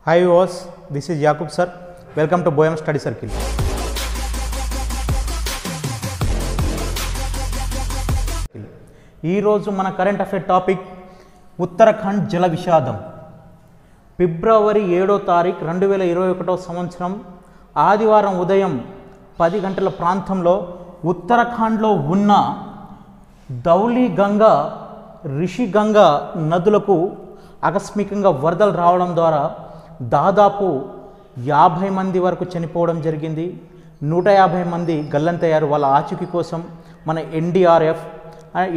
Hi viewers, this is Yakub sir. Welcome to Boyam Study Circle. ఈ రోజు మన current affair topic Uttarakhand జల విషాదం. ఫిబ్రవరి 7వ తారీఖు 2021 సంవత్సరం ఆదివారం ఉదయం 10 గంటల ప్రాంతంలో ఉత్తరాఖండ్లో ఉన్న ధౌలి గంగా, రిషి గంగా నదులకు ఆకస్మికంగా వరదలు రావడం ద్వారా దాదాపు 50 మంది వరకు చనిపోవడం జరిగింది. 150 మంది గల్లంతయ్యారు. వాళ్ళ ఆచూకీ కోసం మన NDRF,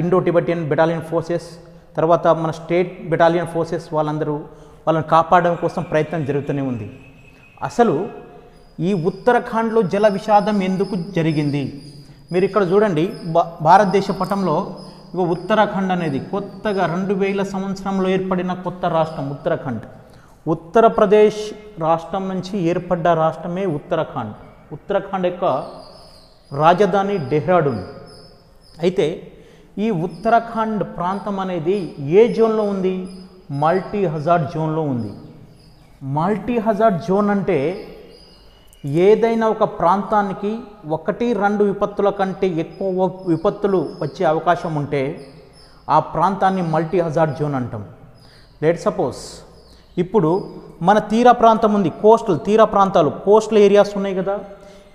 Indo Tibetan battalion forces, తర్వాత మన స్టేట్ బెటాలియన్ ఫోర్సెస్ వాళ్ళని కాపాడడం కోసం ప్రయత్నం జరుగుతూనే ఉంది. అసలు ఈ ఉత్తరాఖండ్లో జల విషాదం ఎందుకు జరిగింది? మీరు ఇక్కడ చూడండి, భారతదేశ పటంలో ఉత్తరాఖండ్ అనేది కొత్తగా 2000 సంవత్సరంలో ఏర్పడిన కొత్త రాష్ట్రం ఉత్తరాఖండ్. ఉత్తరప్రదేశ్ రాష్ట్రం నుంచి ఏర్పడ్డ రాష్ట్రమే ఉత్తరాఖండ్. ఉత్తరాఖండ్ యొక్క రాజధాని డెహ్రాడూన్. అయితే ఈ ఉత్తరాఖండ్ ప్రాంతం అనేది ఏ జోన్లో ఉంది? మల్టీ హజార్డ్ జోన్లో ఉంది. మల్టీ హజార్డ్ జోన్ అంటే ఏదైనా ఒక ప్రాంతానికి 1-2 విపత్తుల కంటే ఎక్కువ విపత్తులు వచ్చే అవకాశం ఉంటే ఆ ప్రాంతాన్ని మల్టీ హజార్డ్ జోన్ అంటాం. లెట్ సపోజ్ ఇప్పుడు మన తీర ప్రాంతం ఉంది, తీర ప్రాంతాలు, కోస్టల్ ఏరియాస్ ఉన్నాయి కదా.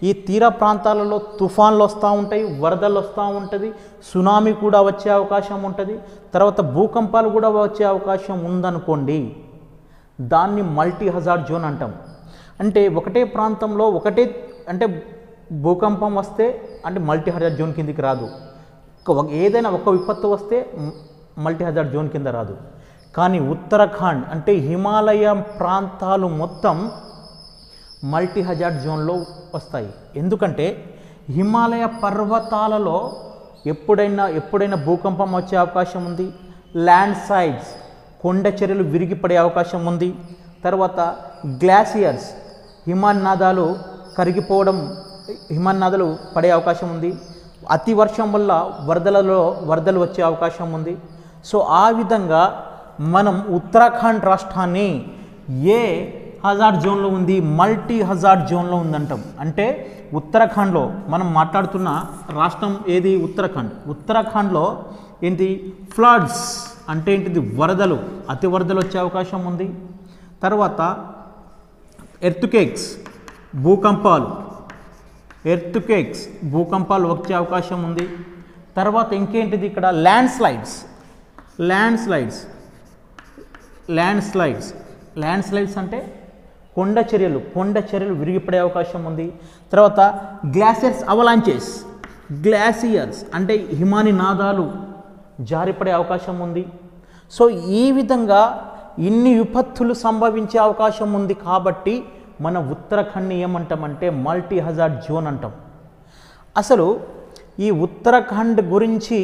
ఈ తీర ప్రాంతాలలో తుఫాన్లు వస్తూ ఉంటాయి, వరదలు వస్తూ ఉంటుంది, సునామీ కూడా వచ్చే అవకాశం ఉంటుంది, తర్వాత భూకంపాలు కూడా వచ్చే అవకాశం ఉందనుకోండి, దాన్ని మల్టీ హజార్డ్ జోన్ అంటాం. అంటే ఒకటే ప్రాంతంలో అంటే భూకంపం వస్తే అంటే మల్టీ హజార్డ్ జోన్ కిందికి రాదు. ఏదైనా ఒక విపత్తు వస్తే మల్టీ హజార్డ్ జోన్ కింద రాదు. కానీ ఉత్తరాఖండ్ అంటే హిమాలయ ప్రాంతాలు మొత్తం మల్టీ హజార్డ్ జోన్లో వస్తాయి. ఎందుకంటే హిమాలయ పర్వతాలలో ఎప్పుడైనా భూకంపం వచ్చే అవకాశం ఉంది, ల్యాండ్ స్లైడ్స్, కొండ చర్యలు విరిగిపడే అవకాశం ఉంది, తర్వాత గ్లాసియర్స్, హిమనదాలు కరిగిపోవడం, హిమనదాలు పడే అవకాశం ఉంది, అతి వర్షం వల్ల వరదలు వచ్చే అవకాశం ఉంది. సో ఆ విధంగా మనం ఉత్తరాఖండ్ రాష్ట్రాన్ని ఏ హజార్డ్ జోన్లో ఉంది? మల్టీ హజార్డ్ జోన్లో ఉందంటాం. అంటే ఉత్తరాఖండ్లో మనం మాట్లాడుతున్న రాష్ట్రం ఏది? ఉత్తరాఖండ్. ఉత్తరాఖండ్లో ఏంటి? ఫ్లడ్స్ అంటే ఏంటిది? వరదలు, అతి వరదలు వచ్చే అవకాశం ఉంది. తర్వాత ఎర్త్క్వేక్స్, భూకంపాలు వచ్చే అవకాశం ఉంది. తర్వాత ఇంకేంటిది ఇక్కడ? ల్యాండ్ స్లైడ్స్ అంటే కొండ చర్యలు విరిగిపడే అవకాశం ఉంది. తర్వాత గ్లాసియర్స్ అంటే హిమాని నాదాలు జారిపడే అవకాశం ఉంది. సో ఈ విధంగా ఇన్ని విపత్తులు సంభవించే అవకాశం ఉంది. కాబట్టి మన ఉత్తరాఖండ్ని ఏమంటామంటే మల్టీ హజార్డ్ జోన్ అంటాం. అసలు ఈ ఉత్తరాఖండ్ గురించి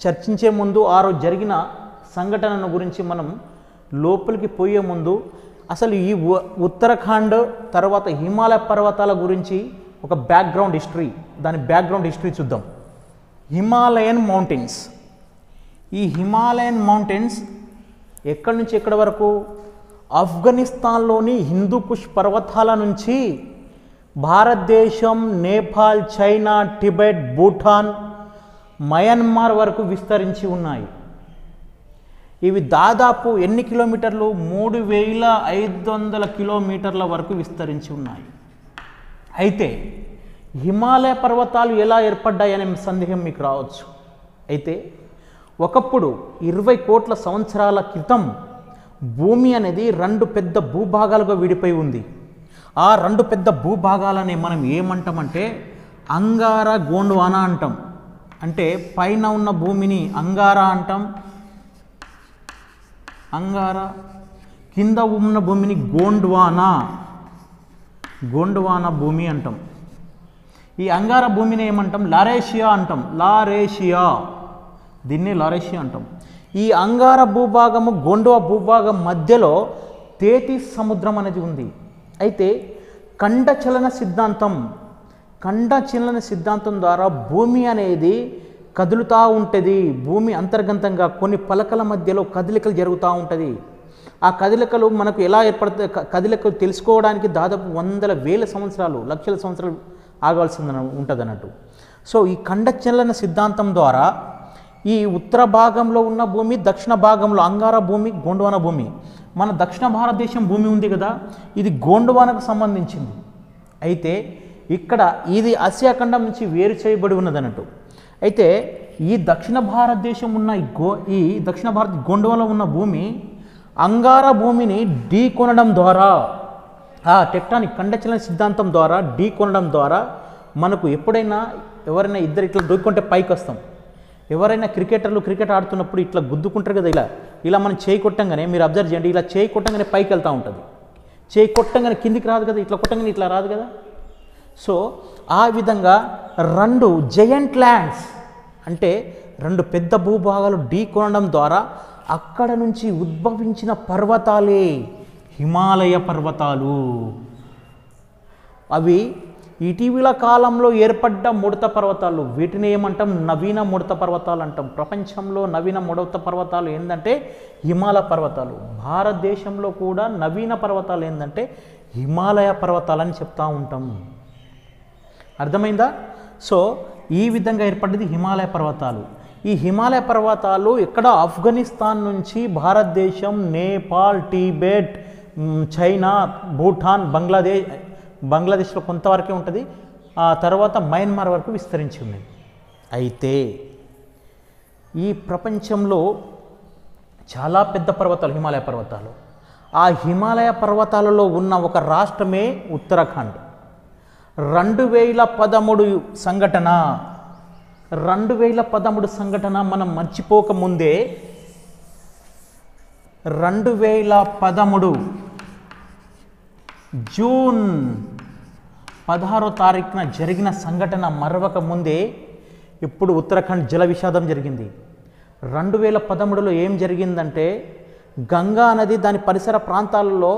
చర్చించే ముందు, ఆ రోజు జరిగిన సంఘటనల గురించి మనం లోపలికి పోయే ముందు అసలు ఈ ఉత్తరాఖండ్ తర్వాత హిమాలయ పర్వతాల గురించి ఒక దాని బ్యాక్గ్రౌండ్ హిస్టరీ చూద్దాం. Himalayan mountains. ఈ హిమాలయన్ మౌంటైన్స్ ఎక్కడి నుంచి ఎక్కడి వరకు? ఆఫ్ఘనిస్తాన్లోని హిందూకుష్ పర్వతాల నుంచి భారతదేశం, Nepal, China, Tibet, Bhutan, Myanmar వరకు విస్తరించి ఉన్నాయి. ఇవి దాదాపు ఎన్ని కిలోమీటర్లు? 3500 కిలోమీటర్ల వరకు విస్తరించి ఉన్నాయి. అయితే హిమాలయ పర్వతాలు ఎలా ఏర్పడ్డాయనే సందేహం మీకు రావచ్చు. అయితే ఒకప్పుడు 20 కోట్ల సంవత్సరాల క్రితం భూమి అనేది 2 పెద్ద భూభాగాలుగా విడిపోయి ఉంది. ఆ 2 పెద్ద భూభాగాలని మనం ఏమంటామంటే అంగారా, గోండ్వానా అంటాం. అంటే పైన ఉన్న భూమిని అంగారా అంటాం, కింద ఉన్న భూమిని గోండ్వానా భూమి అంటాం. ఈ అంగారా భూమిని ఏమంటాం? లారేషియా అంటాం. దీన్ని లారేషియా అంటాం. ఈ అంగార భూభాగము, గోండ్వా భూభాగం మధ్యలో తేతీస్ సముద్రం అనేది ఉంది. అయితే ఖండ చలన సిద్ధాంతం ద్వారా భూమి అనేది కదులుతూ ఉంటుంది. భూమి అంతర్గతంగా కొన్ని పలకల మధ్యలో కదలికలు జరుగుతూ ఉంటుంది. ఆ కదలికలు మనకు ఎలా ఏర్పడతాయి, కదలికలు తెలుసుకోవడానికి దాదాపు వందల వేల సంవత్సరాలు, లక్షల సంవత్సరాలు ఆగాల్సింది ఉంటుంది అన్నట్టు. సో ఈ ఖండచలన సిద్ధాంతం ద్వారా ఈ ఉత్తర భాగంలో ఉన్న భూమి, దక్షిణ భాగంలో అంగార భూమి, గోండ్వానా భూమి, మన దక్షిణ భారతదేశం భూమి ఉంది కదా, ఇది గోండ్వానాకు సంబంధించింది. అయితే ఇక్కడ ఇది ఆసియా ఖండం నుంచి వేరు చేయబడి ఉన్నది అన్నట్టు. అయితే ఈ దక్షిణ భారతదేశం ఉన్న ఈ దక్షిణ భారత గోండ్వానాలో ఉన్న భూమి అంగార భూమిని ఢీ కొనడం ద్వారా, ఆ టెక్టానిక్ ఖండచలన సిద్ధాంతం ద్వారా ఢీ కొనడం ద్వారా మనకు ఎప్పుడైనా ఎవరైనా ఇద్దరు ఇట్లా దొక్కుంటే పైకి వస్తాం. ఎవరైనా క్రికెటర్లు క్రికెట్ ఆడుతున్నప్పుడు ఇట్లా గుద్దుకుంటారు కదా, ఇలా మనం చేయి కొట్టంగానే మీరు అబ్జర్వ్ చేయండి, ఇలా చేయి కొట్టంగానే పైకి వెళ్తూ ఉంటుంది. చేయి కొట్టంగానే కిందికి రాదు కదా, ఇట్లా కొట్టంగానే ఇట్లా రాదు కదా. సో ఆ విధంగా రెండు జయంట్ ల్యాండ్స్ అంటే రెండు పెద్ద భూభాగాలు ఢీ కొనడం ద్వారా అక్కడ నుంచి ఉద్భవించిన పర్వతాలే హిమాలయ పర్వతాలు. అవి ఇటీవల కాలంలో ఏర్పడ్డ ముడత పర్వతాలు. వీటిని ఏమంటాం? నవీన ముడత పర్వతాలు అంటాం. ప్రపంచంలో నవీన ముడత పర్వతాలు ఏంటంటే హిమాలయ పర్వతాలు. భారతదేశంలో కూడా నవీన పర్వతాలు ఏంటంటే హిమాలయ పర్వతాలని చెప్తూ ఉంటాం. అర్థమైందా? సో ఈ విధంగా ఏర్పడ్డది హిమాలయ పర్వతాలు. ఈ హిమాలయ పర్వతాలు ఎక్కడ? ఆఫ్ఘనిస్తాన్ నుంచి భారతదేశం, నేపాల్, టిబెట్, చైనా, భూటాన్, బంగ్లాదేశ్లో కొంతవరకే ఉంటుంది. ఆ తర్వాత మయన్మార్ వరకు విస్తరించి ఉంది. అయితే ఈ ప్రపంచంలో చాలా పెద్ద పర్వతాలు హిమాలయ పర్వతాలు. ఆ హిమాలయ పర్వతాలలో ఉన్న ఒక రాష్ట్రమే ఉత్తరాఖండ్. 2013 సంఘటన మనం మర్చిపోకముందే 2013 జూన్ 16వ తారీఖున జరిగిన సంఘటన మరవక ముందే ఇప్పుడు ఉత్తరాఖండ్ జల విషాదం జరిగింది. 2013లో ఏం జరిగిందంటే గంగా నది దాని పరిసర ప్రాంతాలలో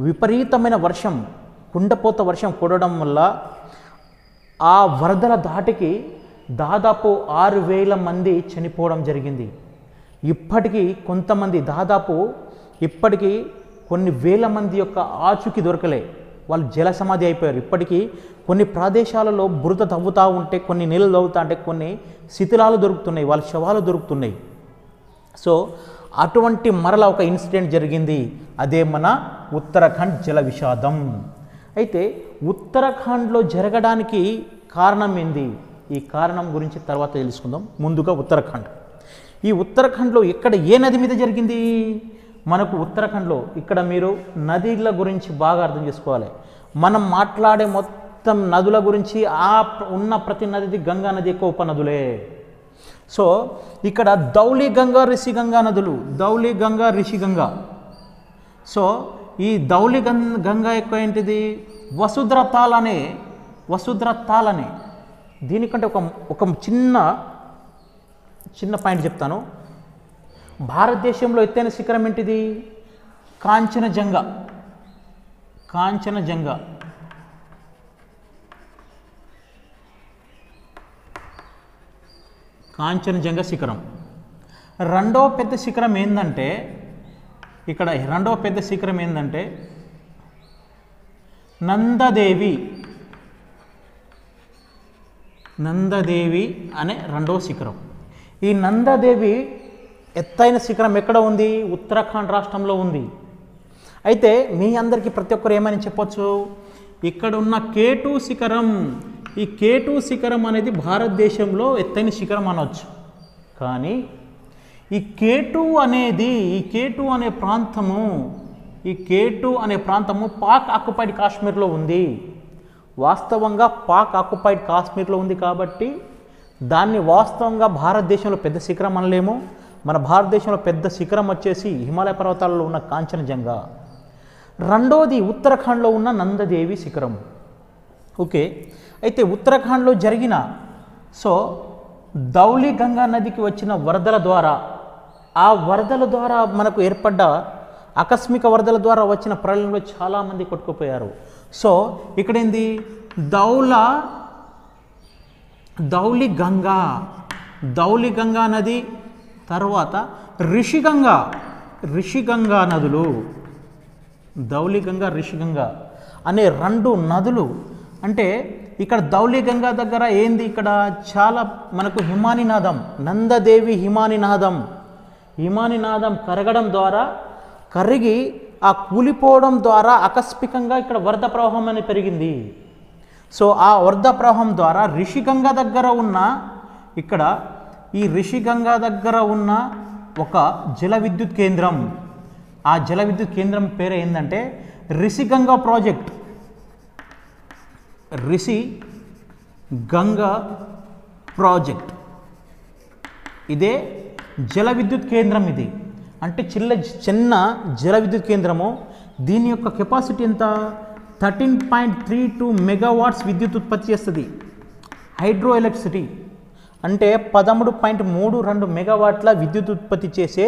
విపరీతమైన వర్షం, కుండపోత వర్షం కురవడం వల్ల ఆ వరదల ధాటికి దాదాపు 6,000 మంది చనిపోవడం జరిగింది. ఇప్పటికీ కొంతమంది దాదాపు ఇప్పటికీ కొన్ని వేల మంది యొక్క ఆచూకీ దొరకలే, వాళ్ళు జల సమాధి అయిపోయారు. ఇప్పటికీ కొన్ని ప్రదేశాలలో బురద తవ్వుతూ ఉంటే, కొన్ని నీళ్ళు తవ్వుతూ ఉంటే కొన్ని శిథిలాలు దొరుకుతున్నాయి, వాళ్ళ శవాలు దొరుకుతున్నాయి. సో అటువంటి మరల ఒక ఇన్సిడెంట్ జరిగింది, అదే మన ఉత్తరాఖండ్ జల విషాదం. అయితే ఉత్తరాఖండ్లో జరగడానికి కారణం ఏంది? ఈ కారణం గురించి తర్వాత తెలుసుకుందాం. ముందుగా ఉత్తరాఖండ్. ఈ ఉత్తరాఖండ్లో ఎక్కడ ఏ నది మీద జరిగింది? మనకు ఉత్తరాఖండ్లో ఇక్కడ మీరు నదిల గురించి బాగా అర్థం చేసుకోవాలి. మనం మాట్లాడే మొత్తం నదుల గురించి ఉన్న ప్రతి నది గంగా నది ఎక్కువ ఉపనదులే. సో ఇక్కడ ధౌలి గంగా, రిషిగంగా నదులు, ధౌలి గంగా, రిషిగంగా. సో ఈ ధౌలి గంగా ఎక్కువ ఏంటిది? వసుధ్రతాల్ అనే దీనికంటే ఒక చిన్న పాయింట్ చెప్తాను. భారతదేశంలో ఎత్తైన శిఖరం ఏంటిది? కాంచనజంగా శిఖరం. రెండవ పెద్ద శిఖరం ఏంటంటే నందదేవి అనే రెండవ శిఖరం. ఈ నందదేవి ఎత్తైన శిఖరం ఎక్కడ ఉంది? ఉత్తరాఖండ్ రాష్ట్రంలో ఉంది. అయితే మీ అందరికీ ప్రతి ఒక్కరు ఏమని చెప్పొచ్చు? ఇక్కడ ఉన్న K2 శిఖరం, ఈ K2 శిఖరం అనేది భారతదేశంలో ఎత్తైన శిఖరం అనవచ్చు. కానీ ఈ K2 అనే ప్రాంతము పాక్ ఆక్యుపైడ్ కాశ్మీర్లో ఉంది. వాస్తవంగా పాక్ ఆక్యుపైడ్ కాశ్మీర్లో ఉంది కాబట్టి దాన్ని వాస్తవంగా భారతదేశంలో పెద్ద శిఖరం అనలేము. మన భారతదేశంలో పెద్ద శిఖరం వచ్చేసి హిమాలయ పర్వతాలలో ఉన్న కాంచనజంగా. రెండోది ఉత్తరాఖండ్లో ఉన్న నందదేవి శిఖరం. ఓకే, అయితే ఉత్తరాఖండ్లో జరిగిన ధౌలి గంగా నదికి వచ్చిన వరదల ద్వారా, ఆ వరదల ద్వారా మనకు ఏర్పడ్డ ఆకస్మిక వరదల ద్వారా వచ్చిన ప్రళయంలో చాలామంది కొట్టుకుపోయారు. సో ఇక్కడేంది? ధౌలి గంగా నది, తర్వాత రిషిగంగా నదులు, ధౌలిగంగా రిషిగంగా అనే 2 నదులు. అంటే ఇక్కడ ధౌలిగంగా దగ్గర ఏంది, ఇక్కడ చాలా మనకు హిమానినాదం, నందదేవి హిమానినాదం కరగడం ద్వారా, కరిగి ఆ కూలిపోవడం ద్వారా ఆకస్మికంగా ఇక్కడ వరద ప్రవాహం అనేది పెరిగింది. సో ఆ వరద ప్రవాహం ద్వారా రిషిగంగా దగ్గర ఉన్న, ఇక్కడ ఈ రిషిగంగా దగ్గర ఉన్న ఒక జల విద్యుత్ కేంద్రం, ఆ జల విద్యుత్ కేంద్రం పేరు ఏంటంటే రిషిగంగా ప్రాజెక్ట్. రిషిగంగా ప్రాజెక్ట్ ఇదే జల విద్యుత్ కేంద్రం. ఇది అంటే చిన్న జల విద్యుత్ కేంద్రము. దీని యొక్క కెపాసిటీ ఎంత, 13.32 మెగావాట్స్ విద్యుత్ ఉత్పత్తి చేస్తుంది. హైడ్రో ఎలక్ట్రిసిటీ అంటే 13.32 మెగావాట్ల విద్యుత్ ఉత్పత్తి చేసే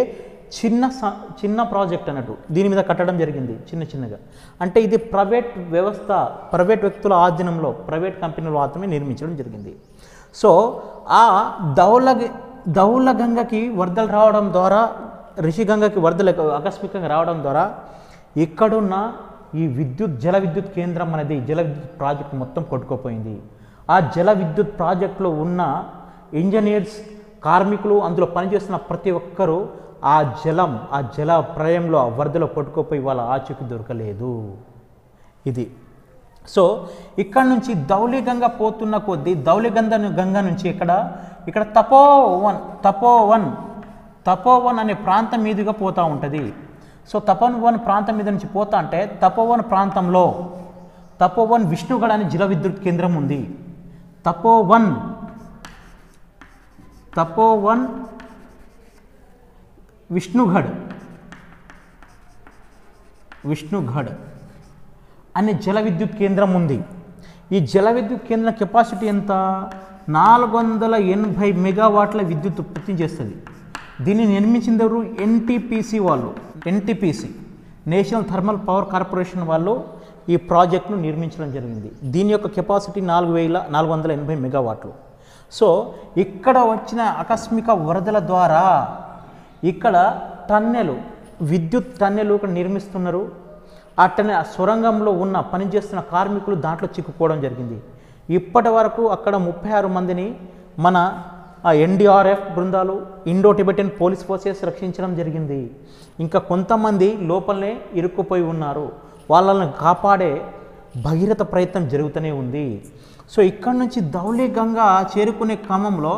చిన్న ప్రాజెక్ట్ అన్నట్టు. దీని మీద కట్టడం జరిగింది చిన్నగా. అంటే ఇది ప్రైవేట్ వ్యవస్థ, ప్రైవేట్ వ్యక్తుల ఆధీనంలో, ప్రైవేట్ కంపెనీల మాత్రమే నిర్మించడం జరిగింది. సో ఆ ధౌలగంగకి వరదలు రావడం ద్వారా, రిషిగంగకి వరదలు ఆకస్మికంగా రావడం ద్వారా ఇక్కడున్న ఈ జల విద్యుత్ కేంద్రం అనేది, జల విద్యుత్ ప్రాజెక్ట్ మొత్తం కొట్టుకుపోయింది. ఆ జల విద్యుత్ ప్రాజెక్టులో ఉన్న ఇంజనీర్స్, కార్మికులు, అందులో పనిచేస్తున్న ప్రతి ఒక్కరూ ఆ జల ప్రళయంలో, ఆ వరదలో కొట్టుకుపోయి వాళ్ళ ఆచూకీ దొరకలేదు. ఇది. సో ఇక్కడ నుంచి ధౌలిగంగా పోతున్న కొద్దీ, ధౌలిగంగా నుంచి ఇక్కడ తపోవన్ అనే ప్రాంతం మీదుగా పోతూ ఉంటుంది. సో తపోవన్ ప్రాంతం మీద నుంచి పోతా అంటే తపోవన్ ప్రాంతంలో తపోవన్ విష్ణుగఢ్ అనే జల విద్యుత్ కేంద్రం ఉంది. తపోవన్ విష్ణుగఢ్ అనే జల విద్యుత్ కేంద్రం ఉంది. ఈ జల విద్యుత్ కేంద్రం కెపాసిటీ ఎంత, 480 మెగావాట్ల విద్యుత్ ఉత్పత్తి చేస్తుంది. దీన్ని నిర్మించింది ఎవరు, ఎన్టీపీసీ వాళ్ళు. NTPC national thermal power corporation వాళ్ళు ఈ ప్రాజెక్టును నిర్మించడం జరిగింది. దీని యొక్క కెపాసిటీ 480 మెగావాట్లు. సో ఇక్కడ వచ్చిన ఆకస్మిక వరదల ద్వారా ఇక్కడ విద్యుత్ టన్నెలు ఇక్కడ నిర్మిస్తున్నారు. ఆ సొరంగంలో ఉన్న పనిచేస్తున్న కార్మికులు దాంట్లో చిక్కుకోవడం జరిగింది. ఇప్పటి వరకు అక్కడ 36 మందిని మన ఎన్డీఆర్ఎఫ్ బృందాలు, ఇండో టిబెటన్ పోలీస్ ఫోర్సెస్ రక్షించడం జరిగింది. ఇంకా కొంతమంది లోపలనే ఇరుక్కుపోయి ఉన్నారు. వాళ్ళని కాపాడే భగీరథ ప్రయత్నం జరుగుతూనే ఉంది. సో ఇక్కడ నుంచి ధౌలిగంగా చేరుకునే క్రమంలో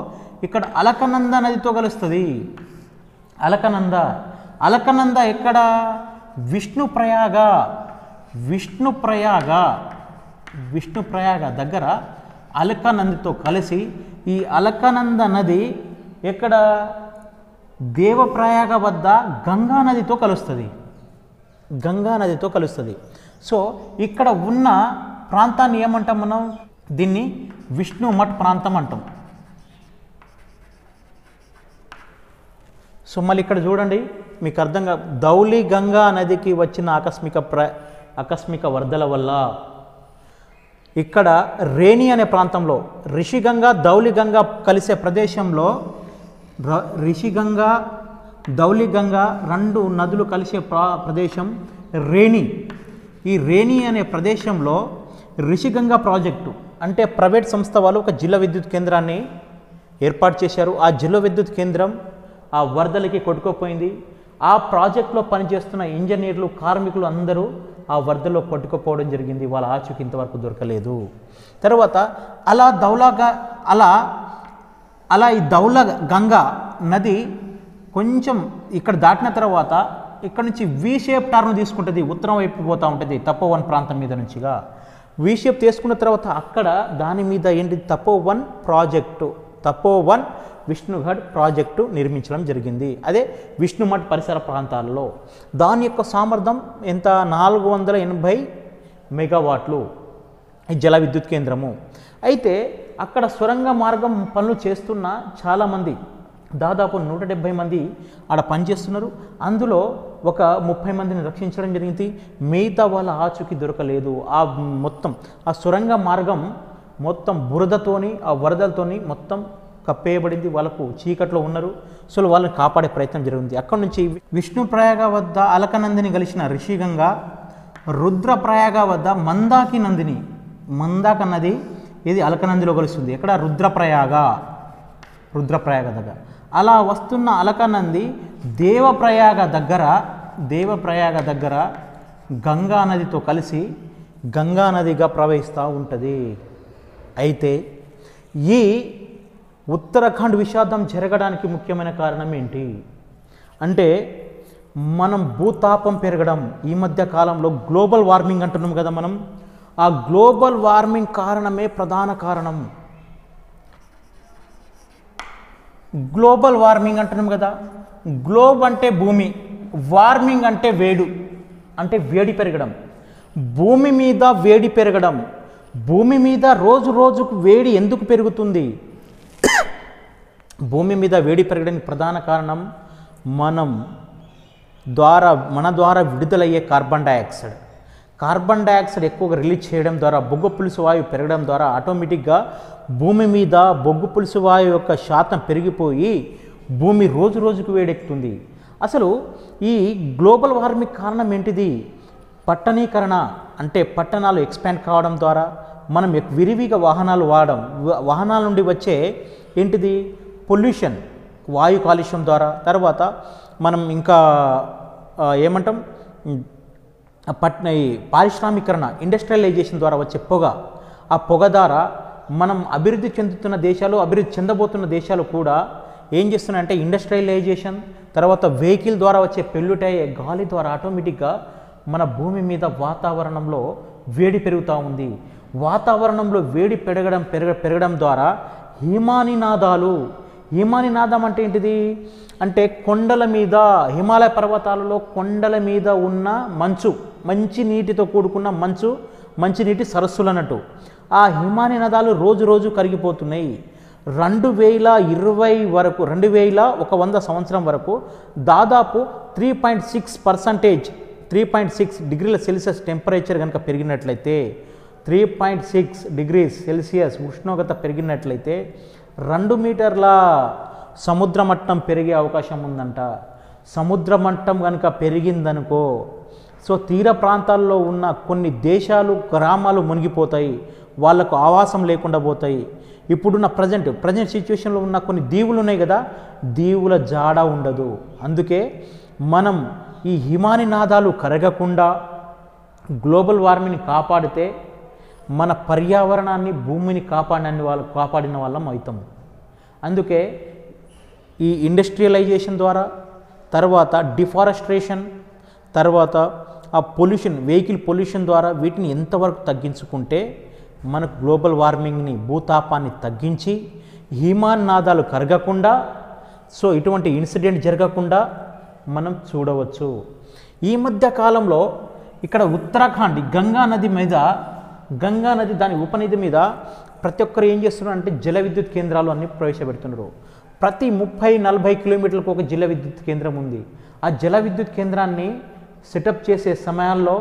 ఇక్కడ అలకనంద నదితో కలుస్తుంది. అలకనంద ఎక్కడ, విష్ణుప్రయాగ దగ్గర అలకనందతో కలిసి, ఈ అలకనంద నది ఎక్కడ, దేవప్రయాగ వద్ద గంగా నదితో కలుస్తుంది. సో ఇక్కడ ఉన్న ప్రాంతాన్ని ఏమంటాం మనం, దీన్ని విష్ణుమఠ్ ప్రాంతం అంటాం. సో మళ్ళీ ఇక్కడ చూడండి, మీకు అర్థంగా ధౌలిగంగా నదికి వచ్చిన ఆకస్మిక వరదల వల్ల ఇక్కడ రేణి అనే ప్రాంతంలో, రిషిగంగా ధౌలిగంగా కలిసే ప్రదేశంలో, రిషిగంగా ధౌలిగంగా 2 నదులు కలిసే ప్రదేశం రేణి. ఈ రేణి అనే ప్రదేశంలో రిషిగంగా ప్రాజెక్టు అంటే ప్రైవేట్ సంస్థ వాళ్ళు ఒక జల విద్యుత్ కేంద్రాన్ని ఏర్పాటు చేశారు. ఆ జల విద్యుత్ కేంద్రం ఆ వరదలకి కొట్టుకుపోయింది. ఆ ప్రాజెక్టులో పనిచేస్తున్న ఇంజనీర్లు, కార్మికులు అందరూ ఆ వరదలో కొట్టుకుపోవడం జరిగింది. వాళ్ళ ఆచూకీ ఇంతవరకు దొరకలేదు. తర్వాత ఈ ధౌలగంగా నది కొంచెం ఇక్కడ దాటిన తర్వాత ఇక్కడ నుంచి వి షేప్ టర్న్ తీసుకుంటుంది, ఉత్తరం వైపు పోతూ ఉంటుంది తపోవన్ ప్రాంతం మీద నుంచిగా. వి షేప్ తీసుకున్న తర్వాత అక్కడ దాని మీద ఏంటి, తపోవన్ విష్ణుగఢ్ ప్రాజెక్టు నిర్మించడం జరిగింది. అదే విష్ణుమఠ్ పరిసర ప్రాంతాల్లో. దాని యొక్క సామర్థ్యం ఎంత, 480 మెగావాట్లు ఈ జల విద్యుత్ కేంద్రము. అయితే అక్కడ సొరంగ మార్గం పనులు చేస్తున్న చాలామంది, దాదాపు 170 మంది ఆడ పనిచేస్తున్నారు. అందులో ఒక 30 మందిని రక్షించడం జరిగింది. మిగతా వాళ్ళ ఆచూకీ దొరకలేదు. ఆ సొరంగ మార్గం మొత్తం బురదతోని, ఆ వరదలతోని మొత్తం కప్పేయబడింది, వాళ్ళకు చీకట్లో ఉన్నారు. సో వాళ్ళని కాపాడే ప్రయత్నం జరిగింది. అక్కడ నుంచి విష్ణుప్రయాగ వద్ద అలకనందిని కలిసిన ఋషిగంగా, రుద్రప్రయాగ వద్ద మందాకి నందిని, మందాక నది ఇది అలకనందిలో కలుస్తుంది. ఎక్కడ? రుద్రప్రయాగ దగ్గర. అలా వస్తున్న అలకనంది దేవప్రయాగ దగ్గర గంగా నదితో కలిసి గంగా నదిగా ప్రవహిస్తూ ఉంటుంది. అయితే ఈ ఉత్తరాఖండ్ విషాదం జరగడానికి ముఖ్యమైన కారణం ఏంటి అంటే, మనం భూతాపం పెరగడం, ఈ మధ్య కాలంలో గ్లోబల్ వార్మింగ్ అంటున్నాం కదా మనం, ఆ గ్లోబల్ వార్మింగ్ కారణమే ప్రధాన కారణం. గ్లోబల్ వార్మింగ్ అంటున్నాం కదా, గ్లోబ్ అంటే భూమి, వార్మింగ్ అంటే వేడి పెరగడం. భూమి మీద వేడి పెరగడం, భూమి మీద రోజు రోజుకు వేడి ఎందుకు పెరుగుతుంది? భూమి మీద వేడి పెరగడానికి ప్రధాన కారణం మన ద్వారా విడుదలయ్యే కార్బన్ డైఆక్సైడ్ ఎక్కువగా రిలీజ్ చేయడం ద్వారా, బొగ్గు పులుసు వాయువు పెరగడం ద్వారా ఆటోమేటిక్గా భూమి మీద బొగ్గు పులుసు వాయువు యొక్క శాతం పెరిగిపోయి భూమి రోజు రోజుకు వేడెక్కుతుంది. అసలు ఈ గ్లోబల్ వార్మింగ్ కారణం ఏంటిది? పట్టణీకరణ, అంటే పట్టణాలు ఎక్స్పాండ్ కావడం ద్వారా మనం విరివిగా వాహనాలు వాడడం, వాహనాల నుండి వచ్చే ఏంటిది పొల్యూషన్, వాయు కాలుష్యం ద్వారా, తర్వాత మనం ఇంకా ఏమంటాం పారిశ్రామికరణ, ఇండస్ట్రియలైజేషన్ ద్వారా వచ్చే పొగ, ఆ పొగ ద్వారా మనం అభివృద్ధి చెందుతున్న దేశాలు, అభివృద్ధి చెందబోతున్న దేశాలు కూడా ఏం చేస్తున్నాయంటే ఇండస్ట్రియలైజేషన్, తర్వాత వెహికల్ ద్వారా వచ్చే పొల్యూట్ అయ్యే గాలి ద్వారా ఆటోమేటిక్గా మన భూమి మీద వాతావరణంలో వేడి పెరుగుతూ ఉంది. వాతావరణంలో వేడి పెరగడం ద్వారా హిమానినాదం అంటే ఏంటిది అంటే కొండల మీద, హిమాలయ పర్వతాలలో కొండల మీద ఉన్న మంచి నీటితో కూడుకున్న మంచినీటి సరస్సులు అన్నట్టు. ఆ హిమానినాదాలు రోజు రోజు కరిగిపోతున్నాయి. 2020 వరకు 2100 సంవత్సరం వరకు దాదాపు 3.6 డిగ్రీల సెల్సియస్ టెంపరేచర్ కనుక పెరిగినట్లయితే, 3.6 డిగ్రీ సెల్సియస్ ఉష్ణోగ్రత పెరిగినట్లయితే 2 మీటర్ల సముద్ర మట్టం పెరిగే అవకాశం ఉందంట. సముద్ర మట్టం కనుక పెరిగిందనుకో, సో తీర ప్రాంతాల్లో ఉన్న కొన్ని దేశాలు, గ్రామాలు మునిగిపోతాయి, వాళ్లకు ఆవాసం లేకుండా పోతాయి. ఇప్పుడున్న ప్రజెంట్ సిచ్యువేషన్లో ఉన్న కొన్ని దీవులు ఉన్నాయి కదా, దీవుల జాడ ఉండదు. అందుకే మనం ఈ హిమానినాదాలు కరగకుండా గ్లోబల్ వార్మింగ్ని కాపాడితే మన పర్యావరణాన్ని, భూమిని కాపాడిన వాళ్ళం అవుతాం. అందుకే ఈ ఇండస్ట్రియలైజేషన్ ద్వారా, తర్వాత డిఫారెస్ట్రేషన్, తర్వాత ఆ పొల్యూషన్, వెహికల్ పొల్యూషన్ ద్వారా వీటిని ఎంతవరకు తగ్గించుకుంటే మనకు గ్లోబల్ వార్మింగ్ని, భూతాపాన్ని తగ్గించి హిమానినాదాలు కరగకుండా, సో ఇటువంటి ఇన్సిడెంట్ జరగకుండా మనం చూడవచ్చు. ఈ మధ్య కాలంలో ఇక్కడ ఉత్తరాఖండ్ గంగా నది దాని ఉపనది మీద ప్రతి ఒక్కరు ఏం చేస్తున్నారు అంటే జల విద్యుత్ కేంద్రాలు అన్ని ప్రవేశపెడుతున్నారు. ప్రతి 30-40 కిలోమీటర్లకు ఒక జల విద్యుత్ కేంద్రం ఉంది. ఆ జల విద్యుత్ కేంద్రాన్ని సెటప్ చేసే సమయాల్లో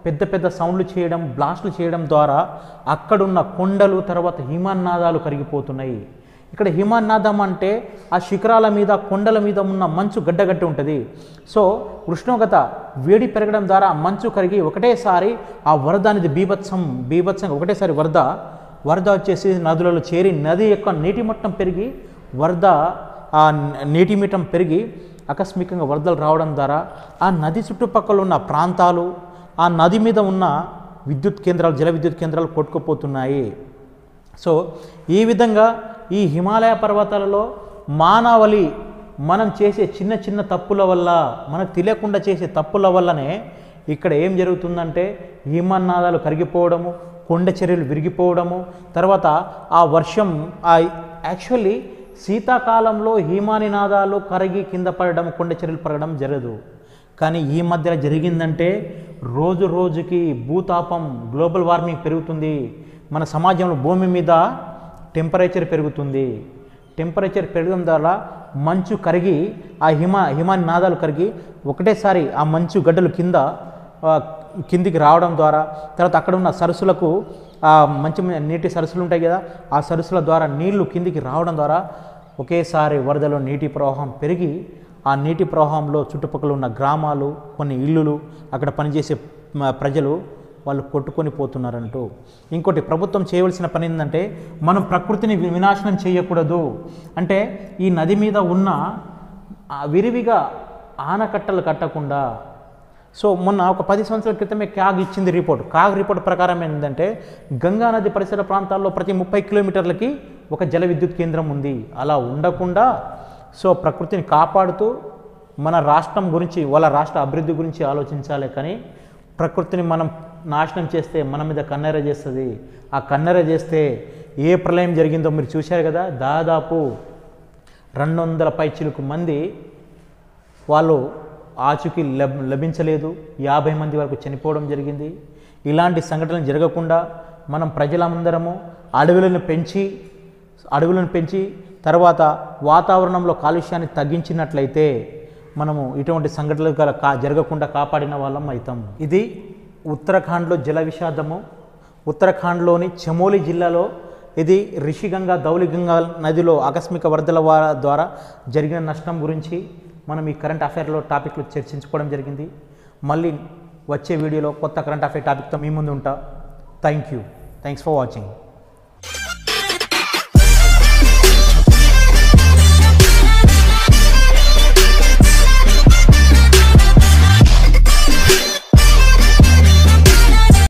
పెద్ద సౌండ్లు చేయడం, బ్లాస్టులు చేయడం ద్వారా అక్కడున్న కొండలు, తర్వాత హిమానినాదాలు కరిగిపోతున్నాయి. ఇక్కడ హిమానినాదం అంటే ఆ శిఖరాల మీద, కొండల మీద ఉన్న మంచు గడ్డగట్టి ఉంటుంది. సో ఉష్ణోగ్రత వేడి పెరగడం ద్వారా మంచు కరిగి ఒకటేసారి ఆ వరద అనేది బీభత్సంగా ఒకటేసారి వరద వచ్చేసి నదులలో చేరి నది యొక్క నీటి మట్టం పెరిగి ఆ నీటి మట్టం పెరిగి ఆకస్మికంగా వరదలు రావడం ద్వారా ఆ నది చుట్టుపక్కల ఉన్న ప్రాంతాలు, ఆ నది మీద ఉన్న జల విద్యుత్ కేంద్రాలు కొట్టుకుపోతున్నాయి. సో ఈ విధంగా ఈ హిమాలయ పర్వతాలలో మానవాళి మనం చేసే చిన్న తప్పుల వల్ల, మనకు తెలియకుండా చేసే తప్పుల వల్లనే ఇక్కడ ఏం జరుగుతుందంటే హిమానినాదాలు కరిగిపోవడము, కొండ చర్యలు విరిగిపోవడము, తర్వాత ఆ వర్షం యాక్చువల్లీ శీతాకాలంలో హిమానినాదాలు కరిగి కింద పడడం, కొండ చర్యలు పడడం జరగదు. కానీ ఈ మధ్యలో జరిగిందంటే రోజు రోజుకి భూతాపం, గ్లోబల్ వార్మింగ్ పెరుగుతుంది. మన సమాజంలో భూమి మీద టెంపరేచర్ పెరుగుతుంది. టెంపరేచర్ పెరగడం ద్వారా మంచు కరిగి ఆ హిమానినాదాలు కరిగి ఒకటేసారి ఆ మంచు గడ్డలు కింద కిందికి రావడం ద్వారా, తర్వాత అక్కడ ఉన్న సరస్సులకు మంచి నీటి సరస్సులు ఉంటాయి కదా, ఆ సరస్సుల ద్వారా నీళ్లు కిందికి రావడం ద్వారా ఒకేసారి వరదలో నీటి ప్రవాహం పెరిగి ఆ నీటి ప్రవాహంలో చుట్టుపక్కల ఉన్న గ్రామాలు, కొన్ని ఇల్లులు, అక్కడ పనిచేసే ప్రజలు వాళ్ళు కొట్టుకొని పోతున్నారంటూ. ఇంకోటి ప్రభుత్వం చేయవలసిన పని ఏంటంటే మనం ప్రకృతిని వినాశనం చేయకూడదు. అంటే ఈ నది మీద ఉన్న విరివిగా ఆనకట్టలు కట్టకుండా. సో మొన్న ఒక 10 సంవత్సరాల క్రితమే క్యాగ్ ఇచ్చింది రిపోర్ట్. కాగ్ రిపోర్ట్ ప్రకారం ఏంటంటే గంగా నది పరిసర ప్రాంతాల్లో ప్రతి 30 కిలోమీటర్లకి ఒక జల విద్యుత్ కేంద్రం ఉంది. అలా ఉండకుండా సో ప్రకృతిని కాపాడుతూ మన రాష్ట్రం గురించి, వాళ్ళ రాష్ట్ర అభివృద్ధి గురించి ఆలోచించాలి. కానీ ప్రకృతిని మనం నాశనం చేస్తే మన మీద కన్నెర చేస్తుంది. ఆ కన్నెర చేస్తే ఏ ప్రళయం జరిగిందో మీరు చూశారు కదా, దాదాపు 200 పైచిలుకు మంది వాళ్ళు ఆచూకీ లభించలేదు, 50 మంది వరకు చనిపోవడం జరిగింది. ఇలాంటి సంఘటనలు జరగకుండా మనం ప్రజలందరము అడవులను పెంచి తర్వాత వాతావరణంలో కాలుష్యాన్ని తగ్గించినట్లయితే మనము ఇటువంటి సంఘటనలు జరగకుండా కాపాడిన వాళ్ళం అవుతాం. ఇది ఉత్తరాఖండ్లో జల విషాదము. ఉత్తరాఖండ్లోని చమోలి జిల్లాలో ఇది రిషిగంగా, ధౌలిగంగా నదిలో ఆకస్మిక వరదల ద్వారా జరిగిన నష్టం గురించి మనం ఈ కరెంట్ అఫైర్లో టాపిక్లో చర్చించుకోవడం జరిగింది. మళ్ళీ వచ్చే వీడియోలో కొత్త కరెంట్ అఫైర్ టాపిక్తో మీ ముందు ఉంటా. Thanks for watching.